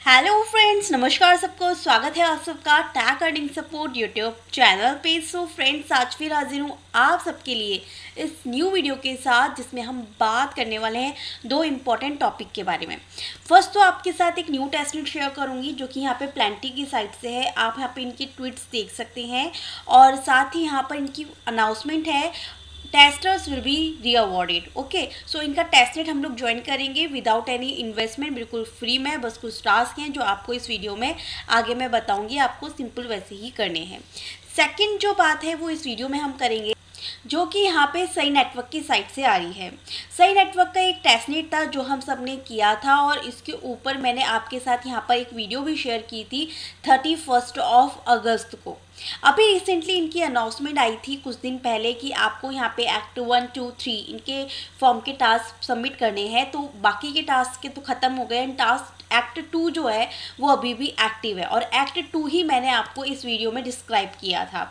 Hello friends, नमस्कार सबको। स्वागत है आप सबका tag earning support YouTube channel पे। सो फ्रेंड्स, आज फिर हाजिर हूँ आप सबके लिए इस न्यू वीडियो के साथ, जिसमें हम बात करने वाले हैं दो इम्पॉर्टेंट टॉपिक के बारे में। फर्स्ट तो आपके साथ एक न्यू टेस्टनेट शेयर करूँगी जो कि यहाँ पे प्लेंटी की साइट से है। आप यहाँ पे इनकी ट्वीट्स देख सकते हैं और साथ ही यहाँ पर इनकी अनाउंसमेंट है, टेस्टर्स विल बी रीअवॉर्डेड। ओके, सो इनका टेस्टनेट हम लोग ज्वाइन करेंगे विदाउट एनी इन्वेस्टमेंट, बिल्कुल फ्री में। बस कुछ टास्क हैं जो आपको इस वीडियो में आगे मैं बताऊंगी, आपको सिंपल वैसे ही करने हैं। सेकंड जो बात है वो इस वीडियो में हम करेंगे, जो कि यहाँ पे सही नेटवर्क की साइट से आ रही है। सही नेटवर्क का एक टेस्टनेट था जो हम सब ने किया था और इसके ऊपर मैंने आपके साथ यहाँ पर एक वीडियो भी शेयर की थी 31 अगस्त को। अभी रिसेंटली इनकी अनाउंसमेंट आई थी कुछ दिन पहले कि आपको यहाँ पे एक्ट 1, 2, 3 इनके फॉर्म के टास्क सबमिट करने हैं। तो बाकी के टास्क के तो ख़त्म हो गए हैं। टास्क एक्ट 2 जो है वो अभी भी एक्टिव है और एक्ट 2 ही मैंने आपको इस वीडियो में डिस्क्राइब किया था।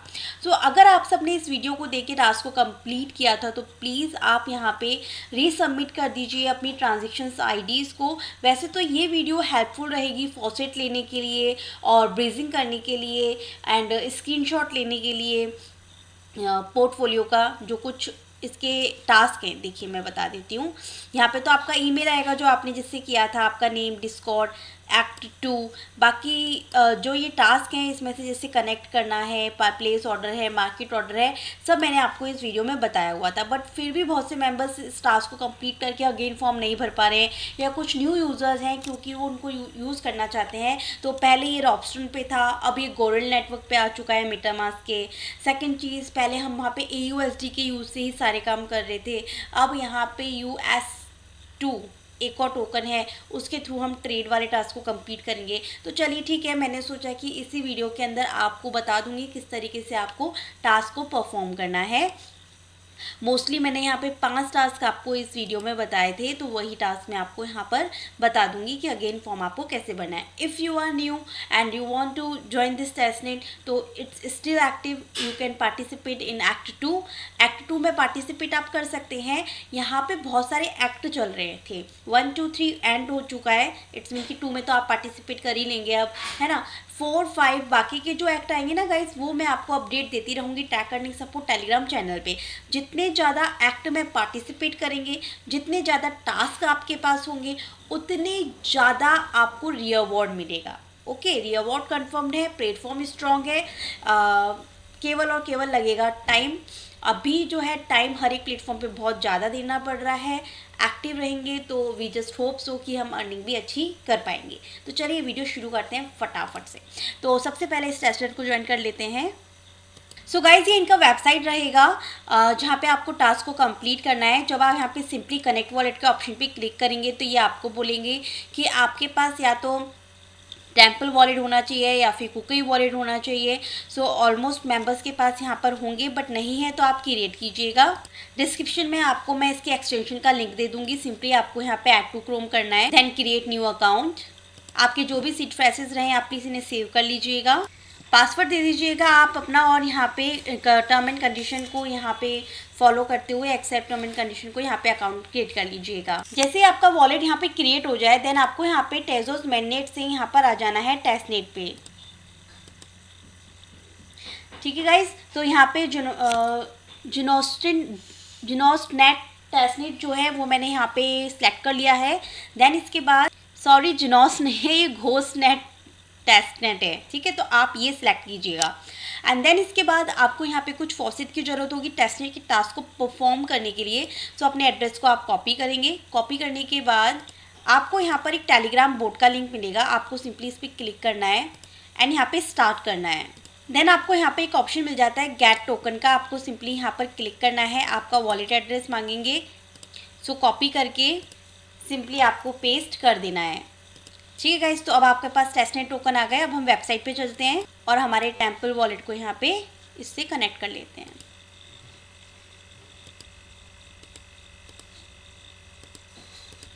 सो अगर आप सबने इस वीडियो को देख के टास्क को कंप्लीट किया था तो प्लीज़ आप यहाँ पे रीसबमिट कर दीजिए अपनी ट्रांजेक्शन्स आईडीज़ को। वैसे तो ये वीडियो हेल्पफुल रहेगी फॉसेट लेने के लिए और ब्रेजिंग करने के लिए एंड स्क्रीनशॉट लेने के लिए पोर्टफोलियो का। जो कुछ इसके टास्क हैं देखिए मैं बता देती हूँ। यहाँ पे तो आपका ईमेल आएगा जो आपने जिससे किया था, आपका नेम, डिस्कॉर्ड, एक्ट 2। बाकी जो ये टास्क हैं इसमें से जैसे कनेक्ट करना है, प्लेस ऑर्डर है, मार्केट ऑर्डर है, सब मैंने आपको इस वीडियो में बताया हुआ था। बट फिर भी बहुत से मेंबर्स इस टास्क को कंप्लीट करके अगेन फॉर्म नहीं भर पा रहे हैं, या कुछ न्यू यूज़र्स हैं क्योंकि वो उनको यूज़ करना चाहते हैं। तो पहले ये रॉबस्टन पे था, अब ये गोल्डन नेटवर्क पे आ चुका है मेटामास्क के। सेकेंड चीज़, पहले हम वहाँ पे AUSD के यूज़ से ही सारे काम कर रहे थे, अब यहाँ पे US2 एक और टोकन है, उसके थ्रू हम ट्रेड वाले टास्क को कंप्लीट करेंगे। तो चलिए ठीक है, मैंने सोचा कि इसी वीडियो के अंदर आपको बता दूंगी किस तरीके से आपको टास्क को परफॉर्म करना है। मोस्टली मैंने यहाँ पे 5 टास्क आपको इस वीडियो में बताए थे, तो वही टास्क मैं आपको यहाँ पर बता दूंगी कि अगेन फॉर्म आपको कैसे बनना है। If you are new and you want to join this testnet तो it's still active, you can participate in act 2। Act 2 में पार्टिसिपेट आप कर सकते हैं। यहाँ पे बहुत सारे एक्ट चल रहे थे, 1, 2, 3 एंड हो चुका है। इट्स मीन कि 2 में तो आप पार्टिसिपेट कर ही लेंगे अब, है ना। 4, 5 बाकी के जो एक्ट आएंगे ना गाइस, वो मैं आपको अपडेट देती रहूँगी tag earning support Telegram channel पे। जितने ज़्यादा एक्ट में पार्टिसिपेट करेंगे, जितने ज़्यादा टास्क आपके पास होंगे, उतने ज़्यादा आपको रीअवार्ड मिलेगा। ओके, रीअवार्ड कन्फर्म्ड है, प्लेटफॉर्म स्ट्रॉन्ग है। केवल और केवल लगेगा टाइम। अभी जो है टाइम हर एक प्लेटफॉर्म पे बहुत ज़्यादा देना पड़ रहा है। एक्टिव रहेंगे तो वी जस्ट होप सो कि हम अर्निंग भी अच्छी कर पाएंगे। तो चलिए वीडियो शुरू करते हैं फटाफट से। तो सबसे पहले इस टेस्टनेट को ज्वाइन कर लेते हैं। सो गाइज, ये इनका वेबसाइट रहेगा जहाँ पे आपको टास्क को कंप्लीट करना है। जब आप यहाँ पे सिंपली कनेक्ट वॉलेट के ऑप्शन पे क्लिक करेंगे तो ये आपको बोलेंगे कि आपके पास या तो टेम्पल वॉलेट होना चाहिए या फिर कुकी वॉलेट होना चाहिए। सो ऑलमोस्ट मेंबर्स के पास यहाँ पर होंगे, बट नहीं है तो आप क्रिएट कीजिएगा। डिस्क्रिप्शन में आपको मैं इसके एक्सटेंशन का लिंक दे दूँगी। सिंपली आपको यहाँ पे ऐड टू क्रोम करना है, देन क्रिएट न्यू अकाउंट। आपके जो भी सीट फ्रेसेस रहें आप प्लीज़ इन्हें सेव कर लीजिएगा। पासवर्ड दे दीजिएगा आप अपना, और यहाँ पे टर्म एंड कंडीशन को यहाँ पे फॉलो करते हुए एक्सेप्ट टर्म एंड कंडीशन को यहाँ पे अकाउंट क्रिएट कर लीजिएगा। जैसे ही आपका वॉलेट यहाँ पे क्रिएट हो जाए, देन आपको यहाँ पे टेजोस मेननेट से यहाँ पर आ जाना है टेस्टनेट पे। ठीक है गाइज, तो यहाँ पे जिनोस्टनेट टेस्टनेट जो है वो मैंने यहाँ पे सिलेक्ट कर लिया है। देन इसके बाद, सॉरी जिनोस नहीं है, ये घोस्टनेट टेस्टनेट है। ठीक है, तो आप ये सिलेक्ट कीजिएगा। एंड देन इसके बाद आपको यहाँ पे कुछ फॉसेट की ज़रूरत होगी टेस्टनेट के टास्क को परफॉर्म करने के लिए। तो अपने एड्रेस को आप कॉपी करेंगे। कॉपी करने के बाद आपको यहाँ पर एक टेलीग्राम बोट का लिंक मिलेगा, आपको सिंपली इस पर क्लिक करना है एंड यहाँ पे स्टार्ट करना है। देन आपको यहाँ पे एक ऑप्शन मिल जाता है गेट टोकन का, आपको सिंपली यहाँ पर क्लिक करना है। आपका वॉलेट एड्रेस मांगेंगे, सो कॉपी करके सिंपली आपको पेस्ट कर देना है। ठीक है गाइस, तो अब आपके पास टेस्टनेट टोकन आ गए। अब हम वेबसाइट पे चलते हैं और हमारे टेम्पल वॉलेट को यहाँ पे इससे कनेक्ट कर लेते हैं।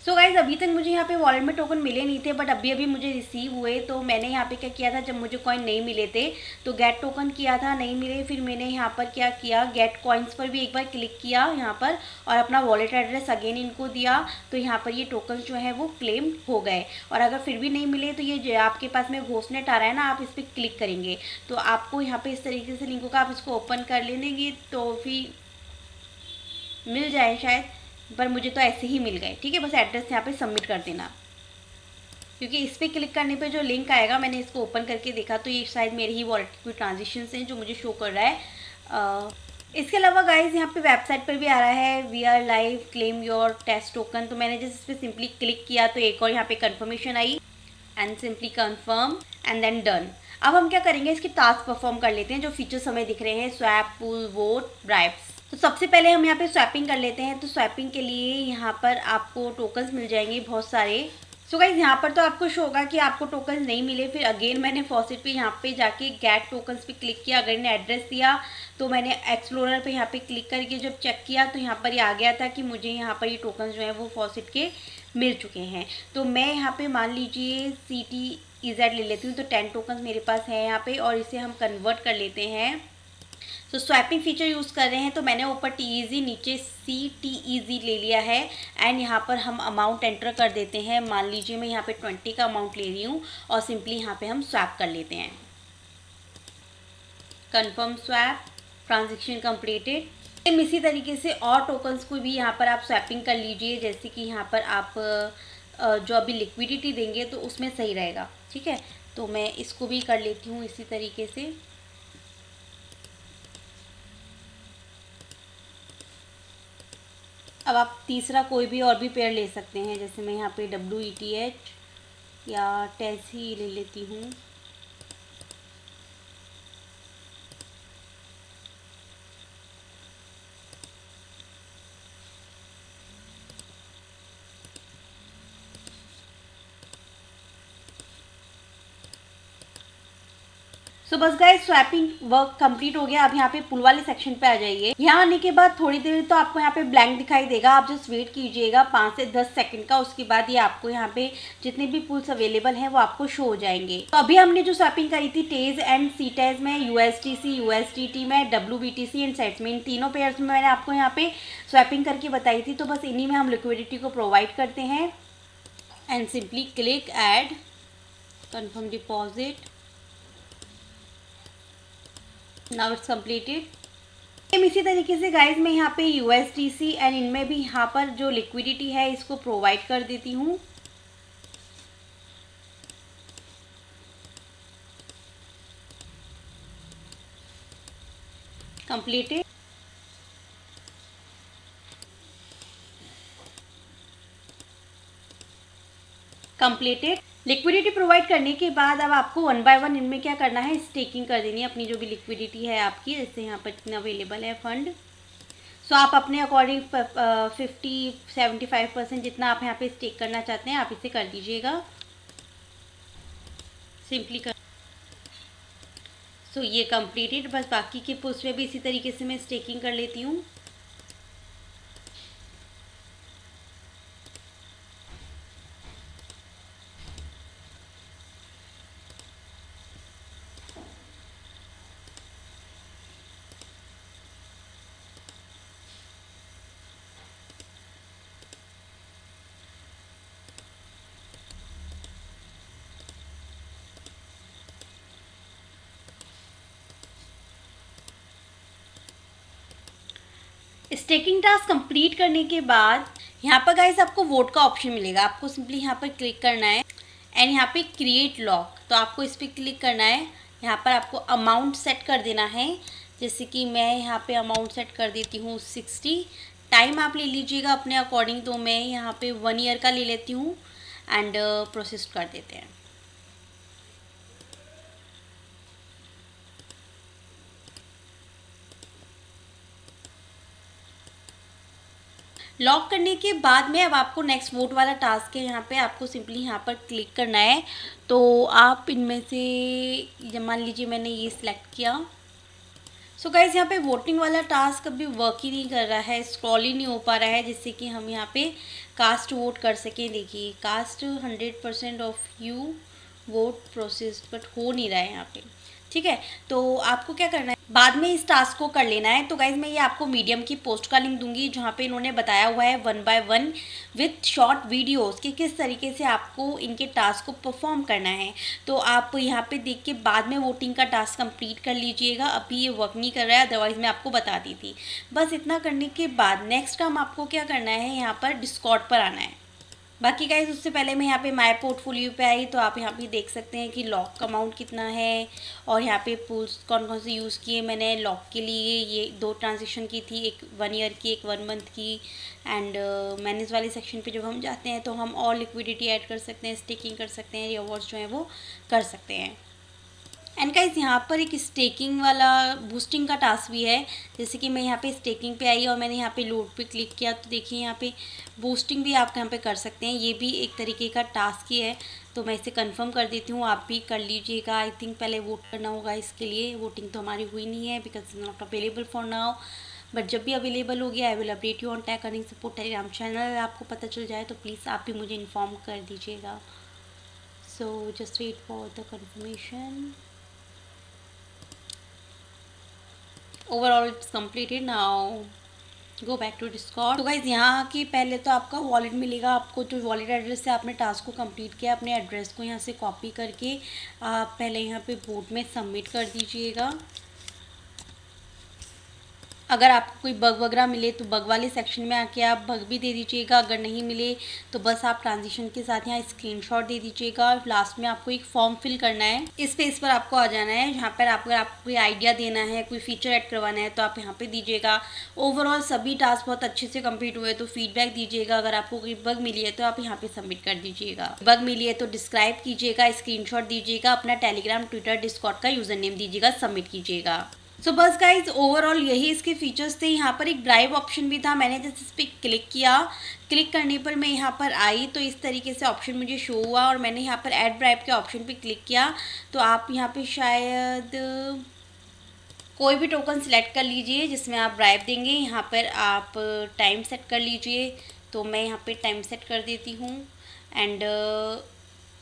सो गाइज़ अभी तक मुझे यहाँ पे वॉलेट में टोकन मिले नहीं थे, बट अभी अभी मुझे रिसीव हुए। तो मैंने यहाँ पे क्या किया था, जब मुझे कॉइन नहीं मिले थे तो गेट टोकन किया था, नहीं मिले, फिर मैंने यहाँ पर क्या किया, गेट कॉइन्स पर भी एक बार क्लिक किया यहाँ पर और अपना वॉलेट एड्रेस अगेन इनको दिया। तो यहाँ पर ये टोकन जो है वो क्लेम हो गए। और अगर फिर भी नहीं मिले तो ये जो आपके पास में घोषनेट आ रहा है ना, आप इस पर क्लिक करेंगे तो आपको यहाँ पर इस तरीके से लिंक होगा, आप इसको ओपन कर लेंगे तो फिर मिल जाए शायद, पर मुझे तो ऐसे ही मिल गए। ठीक है, बस एड्रेस यहाँ पे सबमिट कर देना, क्योंकि इस पर क्लिक करने पे जो लिंक आएगा, मैंने इसको ओपन करके देखा तो ये शायद मेरे ही वॉलेट की कोई ट्रांजेक्शन हैं जो मुझे शो कर रहा है। इसके अलावा गाइज यहाँ पे वेबसाइट पर भी आ रहा है we are live claim your test token. तो मैंने जैसे इस पर सिंपली क्लिक किया तो एक और यहाँ पे कन्फर्मेशन आई and simply confirm and then done. अब हम क्या करेंगे, इसके टास्क परफॉर्म कर लेते हैं जो फीचर्स हमें दिख रहे हैं, स्वैप, पुल, वोट, ब्राइब्स। तो सबसे पहले हम यहाँ पे स्वैपिंग कर लेते हैं। तो स्वैपिंग के लिए यहाँ पर आपको टोकन्स मिल जाएंगे बहुत सारे। सो गाइज यहाँ पर तो आपको शो होगा कि आपको टोकन्स नहीं मिले। फिर अगेन मैंने फॉसेट पे यहाँ पे जाके गेट टोकन्स पे क्लिक किया, अगर ने एड्रेस दिया तो मैंने एक्सप्लोरर पे यहाँ पे क्लिक करके जब चेक किया तो यहाँ पर ये आ गया था कि मुझे यहाँ पर ये टोकन्स जो है वो फॉसेट के मिल चुके हैं। तो मैं यहाँ पे मान लीजिए CTEZ ले लेती हूँ, तो 10 टोकन्स मेरे पास है यहाँ पे और इसे हम कन्वर्ट कर लेते हैं। तो स्वैपिंग फीचर यूज़ कर रहे हैं तो मैंने ऊपर TEZ नीचे CTEZ ले लिया है एंड यहाँ पर हम अमाउंट एंटर कर देते हैं। मान लीजिए मैं यहाँ पे 20 का अमाउंट ले रही हूँ और सिंपली यहाँ पे हम स्वैप कर लेते हैं, confirm swap, transaction completed. Same इसी तरीके से और टोकन्स को भी यहाँ पर आप स्वैपिंग कर लीजिए, जैसे कि यहाँ पर आप जो अभी लिक्विडिटी देंगे तो उसमें सही रहेगा। ठीक है, तो मैं इसको भी कर लेती हूँ इसी तरीके से। अब आप तीसरा कोई भी और भी पेयर ले सकते हैं, जैसे मैं यहाँ पे WETH या टेसी ले लेती हूँ। सो बस गाइस स्वैपिंग वर्क कंप्लीट हो गया। अब यहाँ पे पुल वाले सेक्शन पे आ जाइए। यहाँ आने के बाद थोड़ी देर तो आपको यहाँ पे ब्लैंक दिखाई देगा, आप जस्ट वेट कीजिएगा 5 से 10 सेकंड का। उसके बाद ये आपको यहाँ पे जितने भी पुल्स अवेलेबल हैं वो आपको शो हो जाएंगे। तो अभी हमने जो स्वैपिंग करी थी टेज एंड CTEZ में, USDC USDT में, WBTC एंड सेट्स में, इन तीनों पेयर्स में मैंने आपको यहाँ पे स्वैपिंग करके बताई थी। तो बस इन्हीं में हम लिक्विडिटी को प्रोवाइड करते हैं and simply click add, confirm deposit, now it's completed. Same इसी तरीके से गाइज मैं यहाँ पे USDC एंड इनमें भी यहाँ पर जो लिक्विडिटी है इसको प्रोवाइड कर देती हूँ। कंप्लीटेड। कंप्लीटेड। लिक्विडिटी प्रोवाइड करने के बाद अब आपको 1 बाय 1 इनमें क्या करना है, स्टेकिंग कर देनी है अपनी जो भी लिक्विडिटी है आपकी, जैसे यहाँ पर कितना अवेलेबल है फंड। सो आप अपने अकॉर्डिंग 50-75% जितना आप यहाँ पे स्टेक करना चाहते हैं आप इसे कर दीजिएगा, सिंपली कर। सो ये कंप्लीटेड। बस बाकी के पोस्ट में भी इसी तरीके से मैं स्टेकिंग कर लेती हूँ। स्टेकिंग टास्क कंप्लीट करने के बाद यहाँ पर गाइस आपको वोट का ऑप्शन मिलेगा। आपको सिंपली यहाँ पर क्लिक करना है एंड यहाँ पे क्रिएट लॉक, तो आपको इस पर क्लिक करना है। यहाँ पर आपको अमाउंट सेट कर देना है, जैसे कि मैं यहाँ पे अमाउंट सेट कर देती हूँ 60। टाइम आप ले लीजिएगा अपने अकॉर्डिंग, तो मैं यहाँ पे 1 ईयर का ले लेती हूँ एंड प्रोसेस कर देते हैं। लॉक करने के बाद में अब आपको नेक्स्ट वोट वाला टास्क है, यहाँ पे आपको सिंपली यहाँ पर क्लिक करना है। तो आप इनमें से मान लीजिए मैंने ये सिलेक्ट किया, सो गाइस यहाँ पे वोटिंग वाला टास्क अभी वर्क ही नहीं कर रहा है, स्क्रॉल ही नहीं हो पा रहा है, जिससे कि हम यहाँ पे कास्ट वोट कर सकें। देखिए cast 100% of you vote process, but हो नहीं रहा है यहाँ पे। ठीक है, तो आपको क्या करना है, बाद में इस टास्क को कर लेना है। तो गाइज मैं ये आपको मीडियम की पोस्ट का लिंक दूंगी, जहाँ पे इन्होंने बताया हुआ है 1 बाय 1 विथ शॉर्ट वीडियोस कि किस तरीके से आपको इनके टास्क को परफॉर्म करना है। तो आप यहाँ पे देख के बाद में वोटिंग का टास्क कंप्लीट कर लीजिएगा। अभी ये वर्क नहीं कर रहा है, अदरवाइज मैं आपको बता दी थी। बस इतना करने के बाद नेक्स्ट काम आपको क्या करना है, यहाँ पर डिस्कॉर्ड पर आना है। बाकी गाइज उससे पहले मैं यहाँ पे माय पोर्टफोलियो पे आई, तो आप यहाँ पे देख सकते हैं कि लॉक का अमाउंट कितना है, और यहाँ पे पूल्स कौन कौन से यूज़ किए मैंने। लॉक के लिए ये 2 ट्रांजेक्शन की थी, एक 1 ईयर की, एक 1 मंथ की। एंड मैनेज वाले सेक्शन पे जब हम जाते हैं तो हम और लिक्विडिटी ऐड कर सकते हैं, स्टेकिंग कर सकते हैं, रिवॉर्ड्स जो हैं वो कर सकते हैं। एंड गाइस यहाँ पर एक स्टेकिंग वाला बूस्टिंग का टास्क भी है। जैसे कि मैं यहाँ पे स्टेकिंग पे आई और मैंने यहाँ पे लोड पे क्लिक किया, तो देखिए यहाँ पे बूस्टिंग भी आप यहाँ पे कर सकते हैं। ये भी एक तरीके का टास्क ही है, तो मैं इसे कंफर्म कर देती हूँ, आप भी कर लीजिएगा। आई थिंक पहले वोट करना होगा इसके लिए, वोटिंग तो हमारी हुई नहीं है because not available for now, but जब भी अवेलेबल होगी I will update you on tag earning support Telegram channel. आपको पता चल जाए तो प्लीज़ आप भी मुझे इन्फॉर्म कर दीजिएगा। So just wait for the confirmation. Overall it's completed, now go back to Discord. तो गाइज यहाँ की पहले तो आपका वॉलेट मिलेगा, आपको जो वॉलेट एड्रेस से आपने टास्क को कंप्लीट किया, अपने एड्रेस को यहाँ से कॉपी करके आप पहले यहाँ पे वोट में सबमिट कर दीजिएगा। अगर आपको कोई बग वगैरह मिले तो बग वाले सेक्शन में आके आप बग भी दे दीजिएगा। अगर नहीं मिले तो बस आप ट्रांजिशन के साथ यहाँ स्क्रीनशॉट दे दीजिएगा। लास्ट में आपको एक फॉर्म फिल करना है, इस पेज पर आपको आ जाना है, जहाँ पर अगर आपको कोई आइडिया देना है, कोई फीचर ऐड करवाना है तो आप यहाँ पे दीजिएगा। ओवरऑल सभी टास्क बहुत अच्छे से कंप्लीट हुए तो फीडबैक दीजिएगा। अगर आपको कोई बग मिली है तो आप यहाँ पे सबमिट कर दीजिएगा। बग मिली है तो डिस्क्राइब कीजिएगा, स्क्रीनशॉट दीजिएगा, अपना टेलीग्राम, ट्विटर, डिस्कॉर्ड का यूजर नेम दीजिएगा, सबमिट कीजिएगा। सो बस गाइज ओवरऑल यही इसके फीचर्स थे। यहाँ पर एक ड्राइव ऑप्शन भी था, मैंने जैसे इस पर क्लिक किया, क्लिक करने पर मैं यहाँ पर आई तो इस तरीके से ऑप्शन मुझे शो हुआ, और मैंने यहाँ पर ऐड ड्राइव के ऑप्शन पे क्लिक किया तो आप यहाँ पे शायद कोई भी टोकन सिलेक्ट कर लीजिए जिसमें आप ड्राइव देंगे। यहाँ पर आप टाइम सेट कर लीजिए, तो मैं यहाँ पे टाइम सेट कर देती हूँ। एंड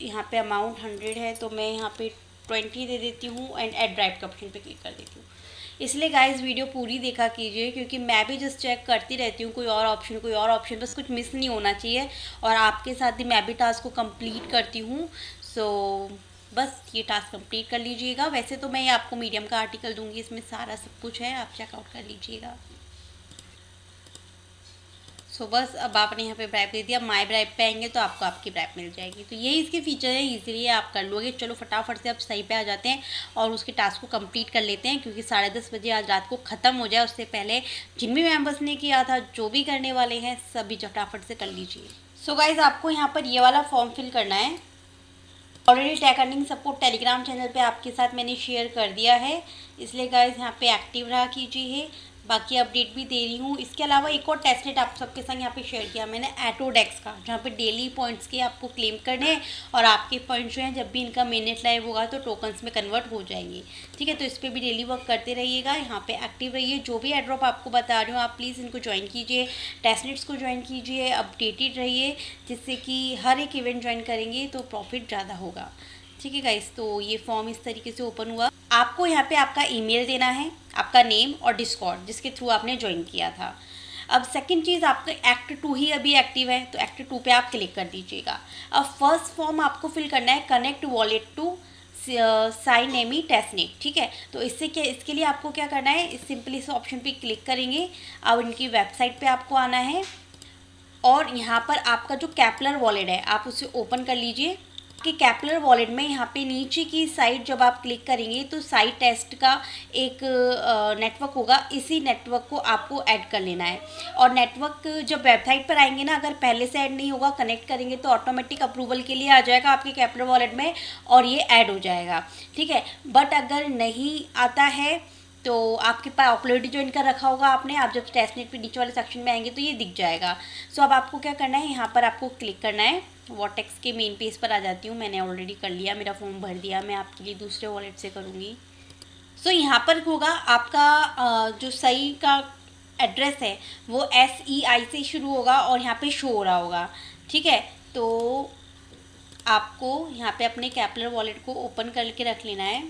यहाँ पे अमाउंट 100 है तो मैं यहाँ पे 20 दे देती हूँ, एंड ऐड ड्राइव के ऑप्शन पे क्लिक कर देती हूँ। इसलिए गाइस वीडियो पूरी देखा कीजिए, क्योंकि मैं भी जस्ट चेक करती रहती हूँ कोई और ऑप्शन, बस कुछ मिस नहीं होना चाहिए, और आपके साथ ही मैं भी टास्क को कंप्लीट करती हूँ। सो बस ये टास्क कंप्लीट कर लीजिएगा। वैसे तो मैं ये आपको मीडियम का आर्टिकल दूंगी, इसमें सारा सब कुछ है, आप चेकआउट कर लीजिएगा। सो बस अब आपने यहाँ पे ब्राइब दे दिया, माई ब्राइब पे आएंगे तो आपको आपकी ब्राइब मिल जाएगी। तो यही इसके फीचर है, इजीली आप कर लोगे। चलो फटाफट से अब सही पे आ जाते हैं और उसके टास्क को कंप्लीट कर लेते हैं, क्योंकि 10:30 बजे आज रात को ख़त्म हो जाए, उससे पहले जिन भी मेम्बर्स ने किया था, जो भी करने वाले हैं, सभी फटाफट से कर लीजिए। सो गाइज आपको यहाँ पर ये वाला फॉर्म फिल करना है। Already tag earning support Telegram channel पे आपके साथ मैंने शेयर कर दिया है, इसलिए गाइज यहाँ पे एक्टिव रहा कीजिए। बाकी अपडेट भी दे रही हूँ। इसके अलावा एक और टेस्टनेट आप सबके संग यहाँ पे शेयर किया मैंने, एटोडेक्स का, जहाँ पे डेली पॉइंट्स के आपको क्लेम करने हैं, और आपके पॉइंट्स जो हैं जब भी इनका मिनट लाइव होगा तो टोकन्स में कन्वर्ट हो जाएंगे। ठीक है, तो इस पर भी डेली वर्क करते रहिएगा, यहाँ पे एक्टिव रहिए। जो भी एड्रॉप आपको बता रही हूँ आप प्लीज़ इनको ज्वाइन कीजिए, टेस्टनेट्स को ज्वाइन कीजिए, अपडेटेड रहिए, जिससे कि हर एक इवेंट ज्वाइन करेंगे तो प्रॉफिट ज़्यादा होगा। ठीक है गाइस, तो ये फॉर्म इस तरीके से ओपन हुआ। आपको यहाँ पे आपका ईमेल देना है, आपका नेम और डिस्कॉर्ड जिसके थ्रू आपने ज्वाइन किया था। अब सेकंड चीज़, आपका एक्ट 2 ही अभी एक्टिव है, तो एक्ट 2 पे आप क्लिक कर दीजिएगा। अब फर्स्ट फॉर्म आपको फिल करना है, connect wallet to sign Amy testnet. ठीक है, तो इसके लिए आपको क्या करना है, सिंपली इस ऑप्शन पे क्लिक करेंगे। अब इनकी वेबसाइट पे आपको आना है, और यहाँ पर आपका जो कैपलर वॉलेट है आप उसे ओपन कर लीजिए। कि कैपलर वॉलेट में यहाँ पे नीचे की साइड जब आप क्लिक करेंगे तो साइट टेस्ट का एक नेटवर्क होगा, इसी नेटवर्क को आपको ऐड कर लेना है। और नेटवर्क जब वेबसाइट पर आएंगे ना, अगर पहले से ऐड नहीं होगा, कनेक्ट करेंगे तो ऑटोमेटिक अप्रूवल के लिए आ जाएगा आपके कैपलर वॉलेट में और ये ऐड हो जाएगा। ठीक है, बट अगर नहीं आता है तो आपके पास ऑलरेडी ज्वाइन कर रखा होगा आपने, आप जब टेस्टनेट पे नीचे वाले सेक्शन में आएंगे तो ये दिख जाएगा। सो अब आपको क्या करना है, यहाँ पर आपको क्लिक करना है। वॉटेक्स के मेन पेज पर आ जाती हूँ, मैंने ऑलरेडी कर लिया, मेरा फॉर्म भर दिया। मैं आपके लिए दूसरे वॉलेट से करूँगी। सो यहाँ पर होगा आपका जो सही का एड्रेस है वो SEI से शुरू होगा और यहाँ पे शो हो रहा होगा, ठीक है। तो आपको यहाँ पे अपने कैपलर वॉलेट को ओपन करके रख लेना है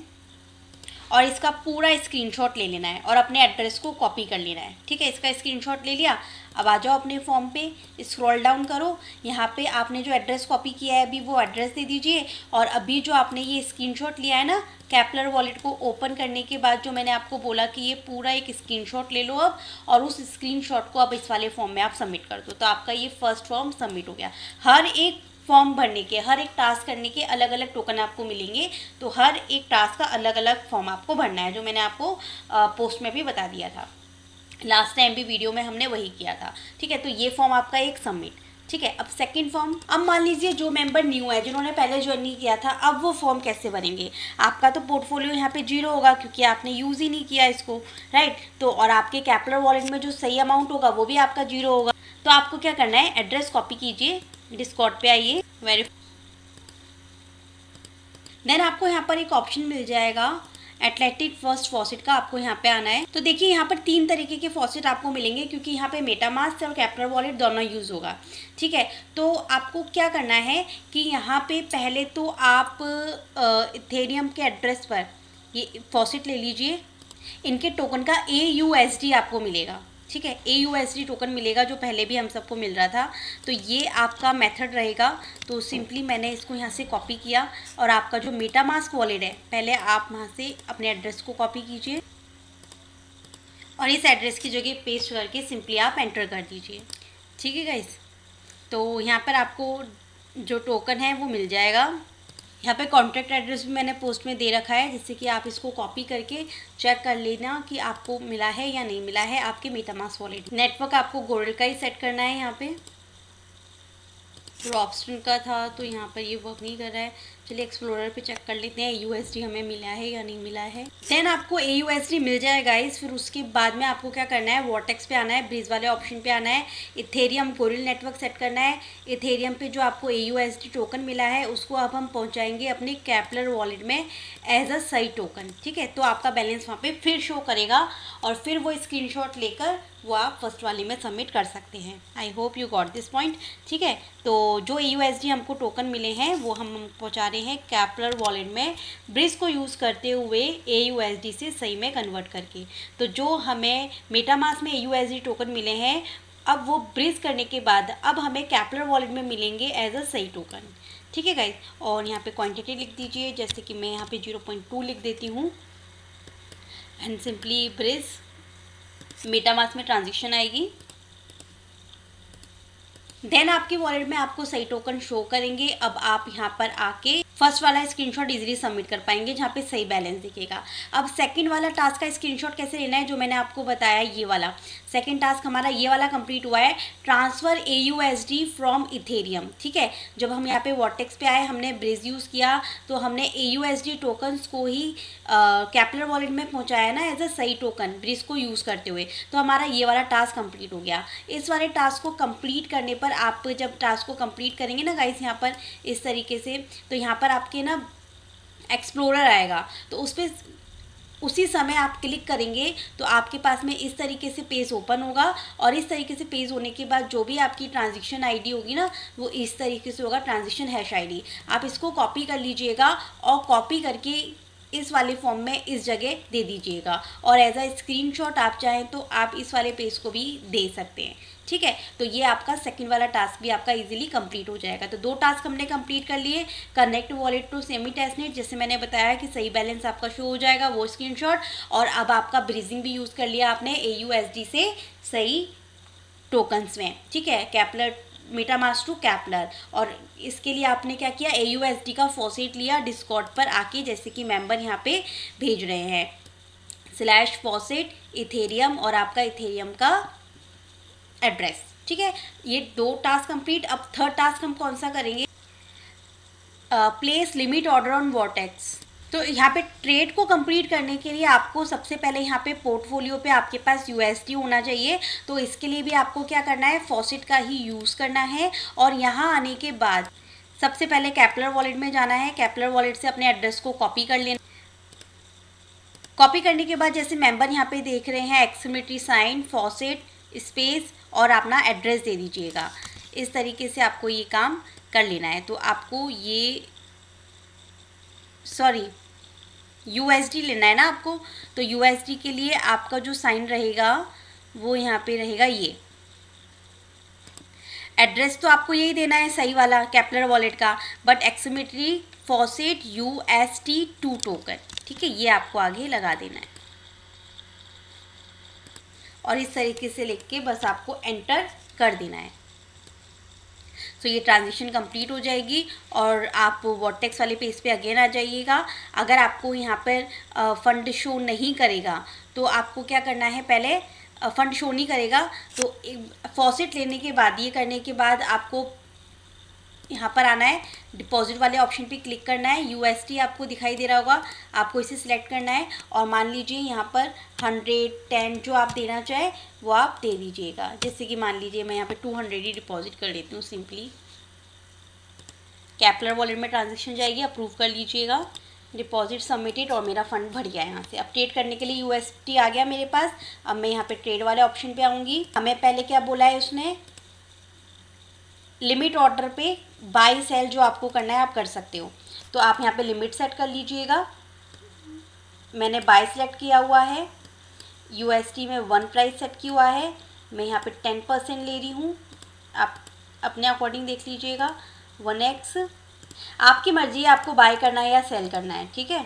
और इसका पूरा स्क्रीनशॉट ले लेना है और अपने एड्रेस को कॉपी कर लेना है, ठीक है। इसका स्क्रीनशॉट ले लिया। अब आ जाओ अपने फॉर्म पे, स्क्रॉल डाउन करो, यहाँ पे आपने जो एड्रेस कॉपी किया है अभी वो एड्रेस दे दीजिए। और अभी जो आपने ये स्क्रीनशॉट लिया है ना कैपलर वॉलेट को ओपन करने के बाद, जो मैंने आपको बोला कि ये पूरा एक स्क्रीनशॉट ले लो अब, और उस स्क्रीनशॉट को अब इस वाले फॉर्म में आप सबमिट कर दो। तो आपका ये फर्स्ट फॉर्म सबमिट हो गया। हर एक फॉर्म भरने के, हर एक टास्क करने के अलग अलग टोकन आपको मिलेंगे। तो हर एक टास्क का अलग अलग फॉर्म आपको भरना है, जो मैंने आपको पोस्ट में भी बता दिया था। लास्ट टाइम भी वीडियो में हमने वही किया था, ठीक है। तो ये फॉर्म आपका एक सबमिट, ठीक है। अब सेकंड फॉर्म, अब मान लीजिए जो मेंबर न्यू है, जिन्होंने पहले ज्वाइन नहीं किया था, अब वो फॉर्म कैसे भरेंगे। आपका तो पोर्टफोलियो यहाँ पे 0 होगा क्योंकि आपने यूज़ ही नहीं किया इसको, राइट। तो और आपके कैपलर वॉलेट में जो सही अमाउंट होगा वो भी आपका 0 होगा। तो आपको क्या करना है, एड्रेस कॉपी कीजिए, डिस्कॉर्ड पे आइए, देन आपको यहाँ पर एक ऑप्शन मिल जाएगा एथलेटिक फर्स्ट फॉसेट का, आपको यहाँ पे आना है। तो देखिए यहाँ पर 3 तरीके के फॉसेट आपको मिलेंगे क्योंकि यहाँ पे मेटामास्क और कैपलर वॉलेट दोनों यूज़ होगा, ठीक है। तो आपको क्या करना है कि यहाँ पे पहले तो आप इथेरियम के एड्रेस पर ये फॉसेट ले लीजिए। इनके टोकन का AUSD आपको मिलेगा, ठीक है। AUSD टोकन मिलेगा जो पहले भी हम सबको मिल रहा था। तो ये आपका मेथड रहेगा। तो सिंपली मैंने इसको यहाँ से कॉपी किया और आपका जो मेटामास्क वॉलेट है, पहले आप वहाँ से अपने एड्रेस को कॉपी कीजिए और इस एड्रेस की जगह पेस्ट करके सिंपली आप एंटर कर दीजिए, ठीक है गाइस। तो यहाँ पर आपको जो टोकन है वो मिल जाएगा। यहाँ पे कॉन्टैक्ट एड्रेस भी मैंने पोस्ट में दे रखा है, जिससे कि आप इसको कॉपी करके चेक कर लेना कि आपको मिला है या नहीं मिला है आपके मेटामास्क वॉलेट। नेटवर्क आपको गोल्ड का ही सेट करना है। यहाँ पे रॉबस्टन का था तो यहाँ पर ये वर्क नहीं कर रहा है। चलिए एक्सप्लोरर पे चेक कर लेते हैं AUSD हमें मिला है या नहीं मिला है। देन आपको AUSD मिल जाएगा गाइस। फिर उसके बाद में आपको क्या करना है, वॉर्टेक्स पे आना है, ब्रिज वाले ऑप्शन पे आना है, इथेरियम कोरिल नेटवर्क सेट करना है। इथेरियम पे जो आपको AUSD टोकन मिला है उसको अब हम पहुँचाएंगे अपने कैपलर वॉलेट में एज अ सही टोकन, ठीक है। तो आपका बैलेंस वहाँ पर फिर शो करेगा और फिर वो स्क्रीनशॉट लेकर वो आप फर्स्ट वाली में सबमिट कर सकते हैं। I hope you got this point, ठीक है। तो जो AUSD हमको टोकन मिले हैं वो हम पहुँचा रहे हैं कैपलर वॉलेट में, ब्रिज को यूज़ करते हुए AUSD से सही में कन्वर्ट करके। तो जो हमें मेटामास्क में AUSD टोकन मिले हैं, अब वो ब्रिज करने के बाद अब हमें कैपलर वॉलेट में मिलेंगे एज अ सही टोकन, ठीक है गाइज। और यहाँ पे क्वांटिटी लिख दीजिए, जैसे कि मैं यहाँ पे 0.2 लिख देती हूँ एंड सिंपली ब्रिज, मेटामास्क में ट्रांजेक्शन आएगी। देन आपके वॉलेट में आपको सही टोकन शो करेंगे। अब आप यहाँ पर आके फर्स्ट वाला स्क्रीनशॉट इजीली सबमिट कर पाएंगे जहाँ पे सही बैलेंस दिखेगा। अब सेकंड वाला टास्क का स्क्रीनशॉट कैसे लेना है, जो मैंने आपको बताया, ये वाला सेकंड टास्क हमारा ये वाला कंप्लीट हुआ है, ट्रांसफ़र AUSD फ्रॉम इथेरियम, ठीक है। जब हम यहाँ पे वॉर्टेक्स पे आए, हमने ब्रिज यूज़ किया तो हमने AUSD टोकन्स को ही कैपलर वॉलेट में पहुँचाया ना एज अ सही टोकन, ब्रिज को यूज़ करते हुए। तो हमारा ये वाला टास्क कंप्लीट हो गया। इस वाले टास्क को कंप्लीट करने पर, आप जब टास्क को कंप्लीट करेंगे ना गाइस यहाँ पर इस तरीके से, तो यहाँ पर आपके ना एक्सप्लोरर आएगा, तो उस पर उसी समय आप क्लिक करेंगे तो आपके पास में इस तरीके से पेज ओपन होगा। और इस तरीके से पेज होने के बाद जो भी आपकी ट्रांजैक्शन आईडी होगी ना, वो इस तरीके से होगा, ट्रांजैक्शन हैश आईडी। आप इसको कॉपी कर लीजिएगा और कॉपी करके इस वाले फॉर्म में इस जगह दे दीजिएगा। और एज अ स्क्रीनशॉट आप चाहें तो आप इस वाले पेज को भी दे सकते हैं, ठीक है। तो ये आपका सेकंड वाला टास्क भी आपका इजीली कंप्लीट हो जाएगा। तो 2 टास्क हमने कंप्लीट कर लिए, connect wallet to semi testnet, जैसे मैंने बताया कि सही बैलेंस आपका शो हो जाएगा, वो स्क्रीनशॉट। और अब आपका ब्रिजिंग भी यूज़ कर लिया आपने AUSD से सही टोकन्स में, ठीक है, कैपलर मेटामास्क टू कैपलर। और इसके लिए आपने क्या किया, AUSD का फॉसेट लिया, डिस्कॉर्ड पर आके, जैसे कि मेंबर यहाँ पे भेज रहे हैं, /फॉसेट इथेरियम और आपका इथेरियम का एड्रेस, ठीक है। ये 2 टास्क कंप्लीट। अब थर्ड टास्क हम कौन सा करेंगे, place limit order on vortex. तो यहाँ पे ट्रेड को कंप्लीट करने के लिए आपको सबसे पहले यहाँ पे पोर्टफोलियो पे आपके पास USD होना चाहिए। तो इसके लिए भी आपको क्या करना है, फॉसेट का ही यूज़ करना है। और यहाँ आने के बाद सबसे पहले कैपलर वॉलेट में जाना है, कैपलर वॉलेट से अपने एड्रेस को कॉपी कर लेना। कॉपी करने के बाद जैसे मेंबर यहाँ पे देख रहे हैं, एक्सक्लेमेटरी साइन, फॉसेट, स्पेस और अपना एड्रेस दे दीजिएगा। इस तरीके से आपको ये काम कर लेना है। तो आपको ये USD लेना है ना आपको, तो USD के लिए आपका जो साइन रहेगा वो यहाँ पे रहेगा ये। एड्रेस तो आपको यही देना है सही वाला केपलर वॉलेट का, but exclamatory faucet UST2 token, ठीक है, ये आपको आगे लगा देना है। और इस तरीके से लिख के बस आपको एंटर कर देना है। तो ये ट्रांजेक्शन कंप्लीट हो जाएगी और आप वर्टेक्स वाले पेज पे अगेन आ जाइएगा। अगर आपको यहाँ पर फंड शो नहीं करेगा तो आपको क्या करना है, पहले फंड शो नहीं करेगा तो फॉसेट लेने के बाद, ये करने के बाद आपको यहाँ पर आना है, डिपॉजिट वाले ऑप्शन पे क्लिक करना है। USD आपको दिखाई दे रहा होगा, आपको इसे सिलेक्ट करना है और मान लीजिए यहाँ पर 110 जो आप देना चाहे वो आप दे दीजिएगा। जैसे कि मान लीजिए मैं यहाँ पे 200 ही डिपॉजिट कर लेती हूँ सिंपली। केपलर वॉलेट में ट्रांजेक्शन जाएगी, अप्रूव कर लीजिएगा, डिपॉजिट सबमिटेड और मेरा फंड भर गया। यहाँ से अब ट्रेड करने के लिए USD आ गया मेरे पास। अब मैं यहाँ पे ट्रेड वाले ऑप्शन पे आऊँगी। हमें पहले क्या बोला है उसने, लिमिट ऑर्डर पे बाई सेल जो आपको करना है आप कर सकते हो। तो आप यहाँ पे लिमिट सेट कर लीजिएगा। मैंने बाई सेलेक्ट किया हुआ है, USD में 1 प्राइस सेट किया हुआ है, मैं यहाँ पे 10% ले रही हूँ, आप अपने अकॉर्डिंग देख लीजिएगा। 1x आपकी मर्जी है आपको बाय करना है या सेल करना है, ठीक है।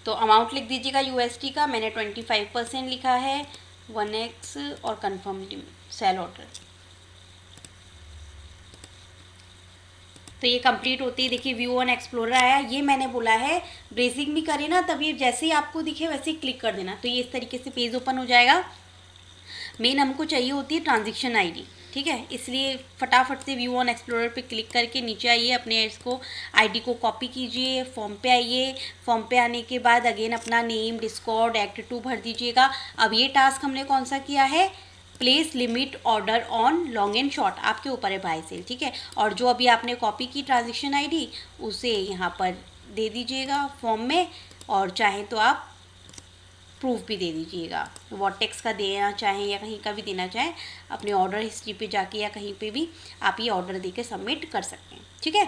तो अमाउंट लिख दीजिएगा USD का, मैंने 25% लिखा है, 1x और कन्फर्म सेल ऑर्डर। तो ये कंप्लीट होती है, देखिए व्यू ऑन एक्सप्लोरर आया। ये मैंने बोला है ब्रेजिंग भी करें ना, तब ये जैसे ही आपको दिखे वैसे ही क्लिक कर देना, तो ये इस तरीके से पेज ओपन हो जाएगा। मेन हमको चाहिए होती है ट्रांजेक्शन आईडी, ठीक है, इसलिए फटाफट से व्यू ऑन एक्सप्लोरर पे क्लिक करके नीचे आइए, अपने इसको आईडी को कॉपी कीजिए, फॉर्म पे आइए। फॉर्म पे आने के बाद अगेन अपना नेम, डिस्कॉर्ड, एक्ट 2 भर दीजिएगा। अब ये टास्क हमने कौन सा किया है, place limit order on long and short, आपके ऊपर है बाय सेल, ठीक है। और जो अभी आपने कॉपी की ट्रांजेक्शन आईडी उसे यहाँ पर दे दीजिएगा फॉर्म में, और चाहे तो आप प्रूफ भी दे दीजिएगा, वर्टेक्स का देना चाहें या कहीं का भी देना चाहें, अपने ऑर्डर हिस्ट्री पे जाके या कहीं पे भी आप ये ऑर्डर दे के सबमिट कर सकते हैं, ठीक है।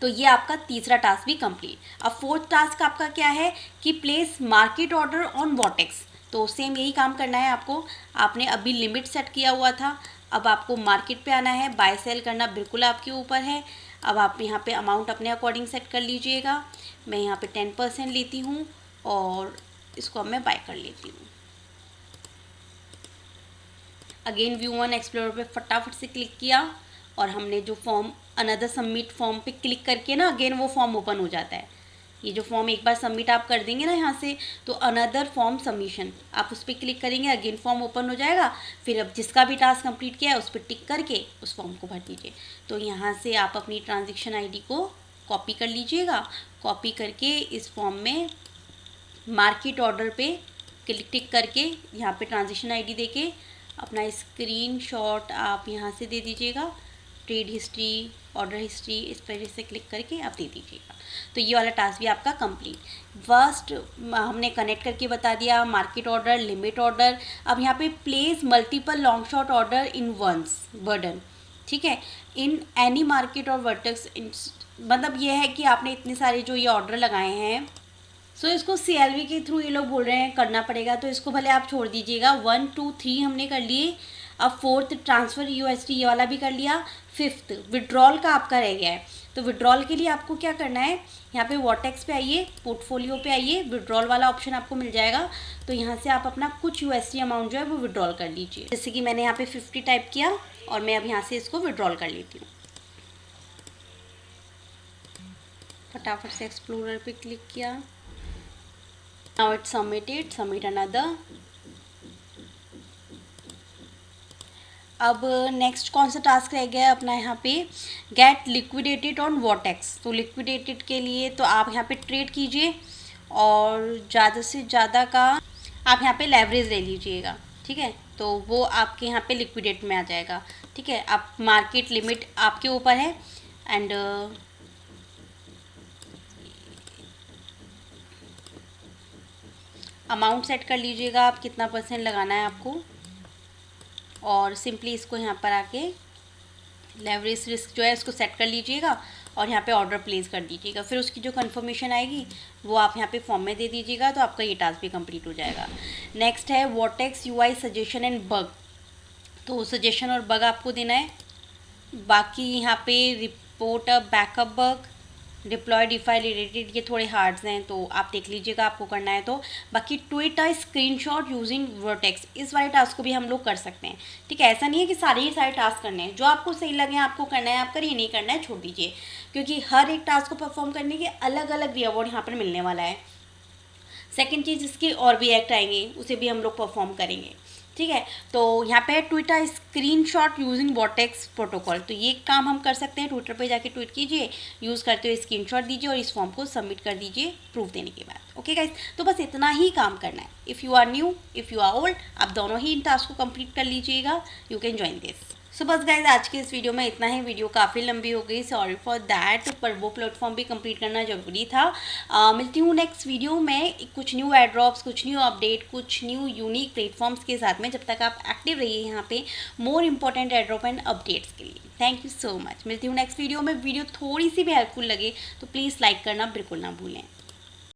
तो ये आपका तीसरा टास्क भी कंप्लीट। अब फोर्थ टास्क आपका क्या है कि place market order on vertex. तो सेम यही काम करना है आपको, आपने अभी लिमिट सेट किया हुआ था, अब आपको मार्केट पे आना है, बाय सेल करना बिल्कुल आपके ऊपर है। अब आप यहाँ पे अमाउंट अपने अकॉर्डिंग सेट कर लीजिएगा। मैं यहाँ पे 10% लेती हूँ और इसको अब मैं बाय कर लेती हूँ। अगेन व्यू ऑन एक्सप्लोरर पे फटाफट से क्लिक किया और हमने जो फॉर्म अनदर सबमिट फॉर्म पे क्लिक करके ना अगेन वो फॉर्म ओपन हो जाता है। ये जो फॉर्म एक बार सबमिट आप कर देंगे ना यहाँ से, तो अनदर फॉर्म सबमिशन आप उस पर क्लिक करेंगे, अगेन फॉर्म ओपन हो जाएगा। फिर अब जिसका भी टास्क कंप्लीट किया है उस पर टिक करके उस फॉर्म को भर दीजिए। तो यहाँ से आप अपनी ट्रांजेक्शन आईडी को कॉपी कर लीजिएगा, कॉपी करके इस फॉर्म में मार्केट ऑर्डर पे टिक करके यहाँ पे ट्रांजेक्शन आईडी देके अपना स्क्रीनशॉट आप यहाँ से दे दीजिएगा, ट्रेड हिस्ट्री, ऑर्डर हिस्ट्री, इस पर से क्लिक करके आप दे दीजिएगा। तो ये वाला टास्क भी आपका कंप्लीट। फर्स्ट हमने कनेक्ट करके बता दिया, मार्केट ऑर्डर, लिमिट ऑर्डर। अब यहाँ पे place multiple long shot order in once burden, ठीक है, इन एनी मार्केट और वर्टेक्स। मतलब ये है कि आपने इतने सारे जो ये ऑर्डर लगाए हैं, सो इसको CLV के थ्रू ये लोग बोल रहे हैं करना पड़ेगा, तो इसको भले आप छोड़ दीजिएगा। 1 2 3 हमने कर लिए। अब फोर्थ ट्रांसफ़र USD ये वाला भी कर लिया। फिफ्थ विड्रॉल का आपका रह गया है। तो विड्रॉल के लिए आपको क्या करना है, यहाँ पे वर्टेक्स पे आइए, पोर्टफोलियो पे आइए, विड्रॉल वाला ऑप्शन आपको मिल जाएगा। तो यहाँ से आप अपना कुछ USD अमाउंट जो है वो विड्रॉल कर लीजिए। जैसे कि मैंने यहाँ पे 50 टाइप किया और मैं अब यहाँ से इसको विड्रॉल कर लेती हूँ। फटाफट से एक्सप्लोरर पे क्लिक किया। Now it's submitted, submit another. अब नेक्स्ट कौन सा टास्क रह गया है अपना यहाँ पे, गेट लिक्विडेटेड ऑन वर्टेक्स। तो लिक्विडेटेड के लिए तो आप यहाँ पे ट्रेड कीजिए और ज़्यादा से ज़्यादा का आप यहाँ पे लेवरेज ले लीजिएगा, ठीक है। तो वो आपके यहाँ पे लिक्विडेट में आ जाएगा, ठीक है। आप मार्केट लिमिट आपके ऊपर है एंड अमाउंट सेट कर लीजिएगा आप कितना % लगाना है आपको, और सिंपली इसको यहाँ पर आके लेवरेज रिस्क जो है इसको सेट कर लीजिएगा और यहाँ पे ऑर्डर प्लेस कर दीजिएगा। फिर उसकी जो कंफर्मेशन आएगी वो आप यहाँ पे फॉर्म में दे दीजिएगा, तो आपका ये टास्क भी कंप्लीट हो जाएगा। नेक्स्ट है Vertex UI suggestion and bug. तो सजेशन और बग आपको देना है। बाकी यहाँ पे report a backup bug, deploy defi related, ये थोड़े हार्ड्स हैं तो आप देख लीजिएगा आपको करना है तो। बाकी tweet a screenshot using vertex, इस वाले टास्क को भी हम लोग कर सकते हैं। ठीक है, ऐसा नहीं है कि सारे ही सारे टास्क करने हैं, जो आपको सही लगे आपको करना है आप करिए, नहीं करना है छोड़ दीजिए, क्योंकि हर एक टास्क को परफॉर्म करने के अलग अलग रिवॉर्ड यहाँ पर मिलने वाला है। सेकेंड चीज़, इसके और भी एक्ट आएंगे, उसे भी हम लोग परफॉर्म करेंगे। ठीक है, तो यहाँ पे Twitter screenshot using vertex protocol, तो ये काम हम कर सकते हैं। ट्विटर पे जाके ट्वीट कीजिए, यूज़ करते हुए स्क्रीनशॉट दीजिए और इस फॉर्म को सबमिट कर दीजिए प्रूफ देने के बाद। ओके गाइस, तो बस इतना ही काम करना है। If you are new, if you are old, आप दोनों ही इन टास्क को कंप्लीट कर लीजिएगा। You can join this. So बस गाइज आज के इस वीडियो में इतना ही। वीडियो काफ़ी लंबी हो गई, सॉरी फॉर दैट, पर वो प्लेटफॉर्म भी कंप्लीट करना ज़रूरी था। मिलती हूँ नेक्स्ट वीडियो में कुछ न्यू एड्रॉप्स, कुछ न्यू अपडेट, कुछ न्यू यूनिक प्लेटफॉर्म्स के साथ में। जब तक आप एक्टिव रहिए यहाँ पे more important airdrop and updates के लिए। Thank you so much. मिलती हूँ नेक्स्ट वीडियो में। वीडियो थोड़ी सी भी हेल्पफुल लगे तो प्लीज़ लाइक करना बिल्कुल ना भूलें।